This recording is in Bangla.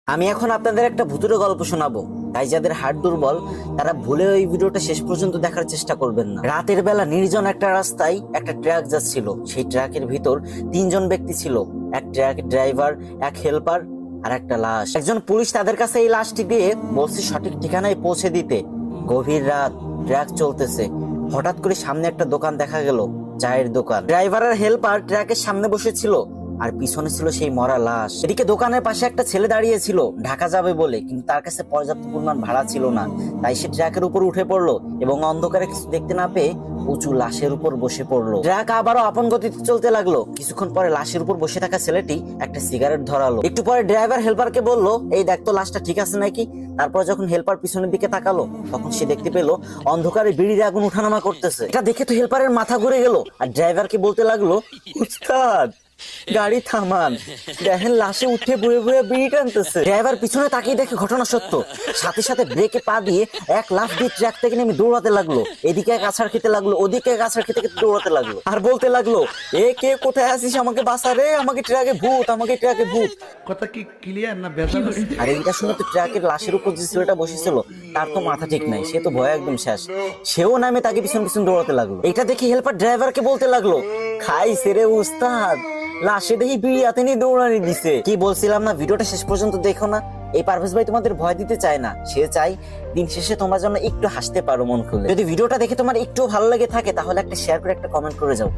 আমি এখন আপনাদের একটা ভূতুড়ে গল্প শোনাবো, তাই যাদের হার্ট দুর্বল তারা ভুলে ওই ভিডিওটা শেষ পর্যন্ত দেখার চেষ্টা করবেন না। রাতের বেলা নির্জন একটা রাস্তায় একটা ট্রাক যাচ্ছিল। সেই ট্রাকের ভিতর তিনজন ব্যক্তি ছিল, এক ট্রাকের ড্রাইভার, এক হেল্পার আর একটা লাশ। একজন পুলিশ তাদের কাছে এই লাশটি দিয়ে বলছে সঠিক ঠিকানায় পৌঁছে দিতে। গভীর রাত, ট্রাক চলতেছে, হঠাৎ করে সামনে একটা দোকান দেখা গেল, চায়ের দোকান। ড্রাইভার আর হেল্পার ট্রাকের সামনে বসেছিল আর পিছনে ছিল সেই মরা লাশ। এদিকে দোকানের পাশে একটা ছেলে দাঁড়িয়ে ছিল ঢাকা যাবে বলে, কিন্তু তার কাছে পর্যাপ্ত পরিমাণ ভাড়া ছিল না। তাই সে ট্রাকের উপর উঠে পড়লো এবং অন্ধকারে কিছু দেখতে না পেয়ে উঁচু লাশের উপর বসে পড়লো। ট্রাক আবারও আপন গতিতে চলতে লাগলো। কিছুক্ষণ পরে লাশের উপর বসে থাকা ছেলেটি একটা সিগারেট ধরালো। একটু পরে ড্রাইভার হেল্পারকে বললো, এই দেখ তো লাশটা ঠিক আছে নাকি। তারপর যখন হেল্পার পিছনের দিকে তাকালো তখন সে দেখতে পেলো অন্ধকারে বিড়ির আগুন উঠানামা করতেছে। এটা দেখে তো হেল্পারের মাথা ঘুরে গেল আর ড্রাইভারকে বলতে লাগলো, উস্তাদ গাড়ি থামান, দেখেন লাশে উঠে বুড়ে বুড়ে বিড়ি টানতেছে। ড্রাইভার পিছনে তাকিয়ে দেখে ঘটনা সত্য। সাথে সাথে ব্রেকে পা দিয়ে এক লাফ দিয়ে ট্রাক থেকে নেমে দৌড়াতে লাগলো। এদিকে এক আছাড় খেতে লাগলো, ওদিকে এক আছাড় খেতে খেতে দৌড়াতে লাগলো আর বলতে লাগলো, এ কে কোথায় আছিস, আমাকে বাঁচা রে, আমাকে ট্রাকে ভূত, আমাকে ট্রাকে ভূত। কথা কি ক্লিয়ার না বেজাল? আর এইটা শুনে তো ট্রাকের লাশের উপর যে ছেলেটা বসেছিল তার তো মাথা ঠিক নাই, সে তো ভয় একদম শেষ। সেও নামে তাকে পিছন পিছন দৌড়াতে লাগলো। এটা দেখে হেল্পার ড্রাইভারকে বলতে লাগলো, খাই সেরে উস্তাদ, লাশে দেখি বিড়ি হাতে নিয়ে দৌড়ানি দিছে। কি বলছিলাম না, ভিডিওটা শেষ পর্যন্ত দেখো না। এই পারভেজ ভাই তোমাদের ভয় দিতে চায় না, সে চাই দিন শেষে তোমরা যেন একটু হাসতে পারো মন খুলে। যদি ভিডিওটা দেখে তোমার একটু ভালো লেগে থাকে তাহলে একটা শেয়ার করে একটা কমেন্ট করে যাও।